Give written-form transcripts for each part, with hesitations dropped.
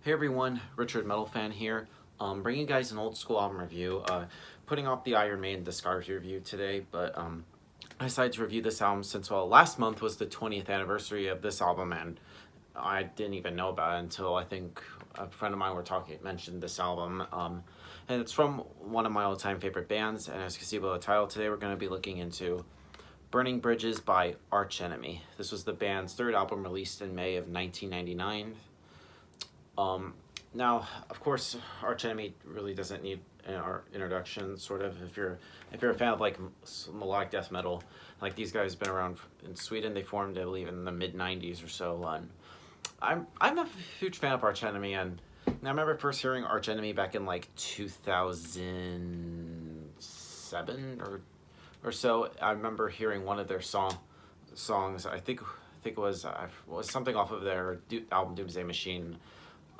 Hey everyone, Richard Metal Fan here. Bringing you guys an old school album review. Putting off the Iron Maiden discography review today, but I decided to review this album since last month was the 20th anniversary of this album, and I didn't even know about it until I think a friend of mine mentioned this album. And it's from one of my all-time favorite bands. And as you can see by the title, today we're going to be looking into Burning Bridges by Arch Enemy. This was the band's third album released in May of 1999. Now, of course, Arch Enemy really doesn't need our introduction. Sort of, if you're a fan of like melodic death metal, like these guys have been around in Sweden. They formed, I believe, in the mid '90s or so. And I'm a huge fan of Arch Enemy, and I remember first hearing Arch Enemy back in like 2007 or so. I remember hearing one of their songs. I think it was something off of their album Doomsday Machine.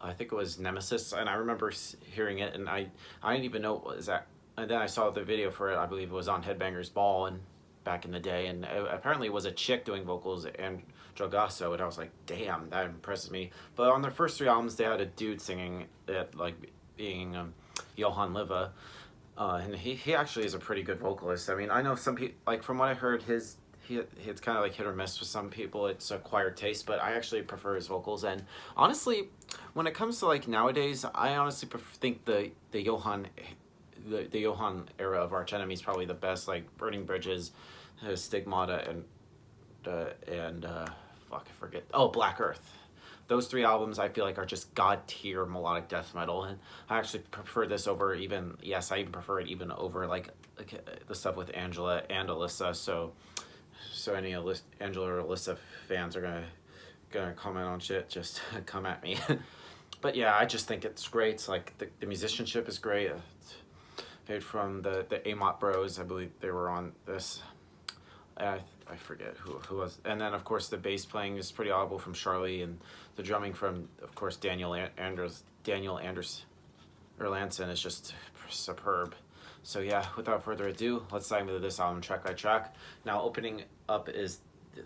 I think it was Nemesis, and I remember hearing it, and I didn't even know what was that. And then I saw the video for it. I believe it was on Headbangers Ball and back in the day, and apparently it was a chick doing vocals, and Drogasso, and I was like, damn, that impresses me. But on their first three albums, they had a dude singing it, like being Johan Liva, and he actually is a pretty good vocalist. I mean, I know some people, like from what I heard, it's kind of like hit or miss with some people. It's acquired taste, but I actually prefer his vocals. And honestly, when it comes to like nowadays, I honestly think the Johan era of Arch Enemy is probably the best. Like Burning Bridges, Stigmata, and fuck, I forget. Oh, Black Earth. Those three albums I feel like are just god tier melodic death metal, and I actually prefer this over even. Yes, I even prefer it even over like the stuff with Angela and Alyssa. So any Angela or Alyssa fans are gonna comment on shit, just come at me. But yeah, I just think it's great. It's like the musicianship is great. It's from the Amott Bros. I believe they were on this. I forget who was. And then of course the bass playing is pretty audible from Charlie, and the drumming from of course Daniel Erlandsson is just superb. So yeah, without further ado, let's dive into this album track by track. Now, opening up is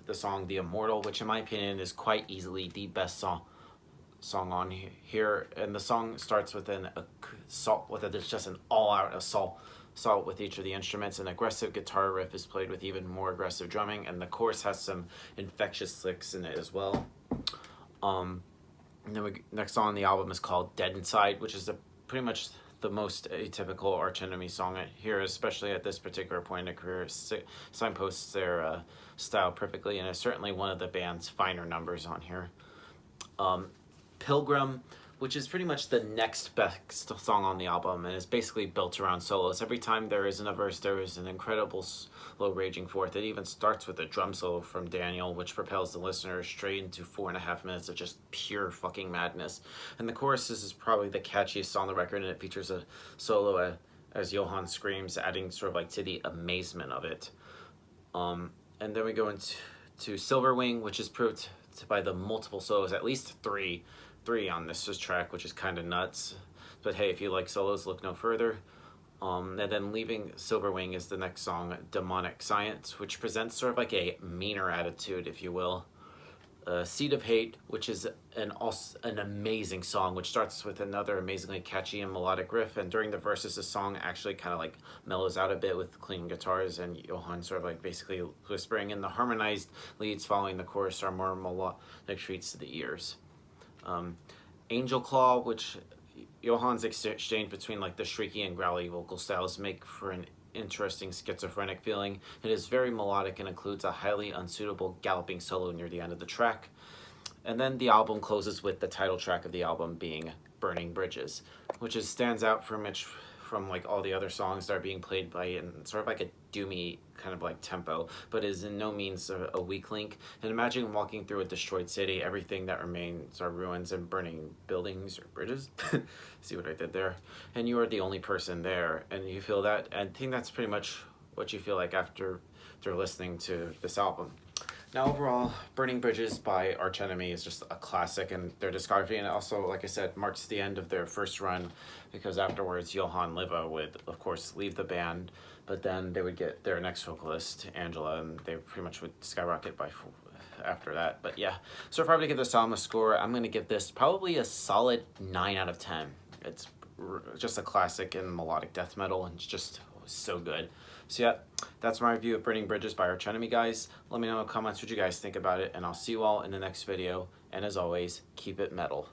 the song "The Immortal," which in my opinion is quite easily the best song on here. And the song starts with just an all-out assault with each of the instruments. An aggressive guitar riff is played with even more aggressive drumming, and the chorus has some infectious licks in it as well. And then next song on the album is called "Dead Inside," which is pretty much the most atypical Arch Enemy song here, especially at this particular point in their career. Signposts their style perfectly, and is certainly one of the band's finer numbers on here. Pilgrim, which is pretty much the next best song on the album, and is basically built around solos. Every time there isn't a verse, there is an incredible slow raging forth. It even starts with a drum solo from Daniel, which propels the listener straight into 4.5 minutes of just pure fucking madness. And the chorus is probably the catchiest song on the record, and it features a solo as Johan screams, adding sort of like to the amazement of it. And then we go into Silverwing, which is proved by the multiple solos, at least three on this track, which is kind of nuts. But hey, if you like solos, look no further. And then leaving Silverwing is the next song, Demonic Science, which presents sort of like a meaner attitude, if you will. Seed of Hate, which is an amazing song, which starts with another amazingly catchy and melodic riff, and during the verses the song actually kind of like mellows out a bit with clean guitars and Johan sort of like basically whispering, and the harmonized leads following the chorus are more melodic treats to the ears. Angel Claw, which Johan's exchange between like the shrieky and growly vocal styles make for an interesting schizophrenic feeling. It is very melodic and includes a highly unsuitable galloping solo near the end of the track. And then the album closes with the title track of the album being Burning Bridges, which stands out from like all the other songs that are being played by in sort of like a doomy kind of like tempo, but is in no means a weak link. And imagine walking through a destroyed city. Everything that remains are ruins and burning buildings or bridges. See what I did there? And you are the only person there, and you feel that. And I think that's pretty much what you feel like after listening to this album. Now, overall, Burning Bridges by Arch Enemy is just a classic in their discography, and also, like I said, marks the end of their first run, because afterwards Johan Liva would, of course, leave the band, but then they would get their next vocalist, Angela, and they pretty much would skyrocket by after that. But yeah, so if I were to give this song a score, I'm gonna give this probably a solid 9 out of 10. It's just a classic in melodic death metal, and it's just so good. So yeah, that's my review of Burning Bridges by Arch Enemy, guys. Let me know in the comments what you guys think about it, and I'll see you all in the next video. And as always, keep it metal.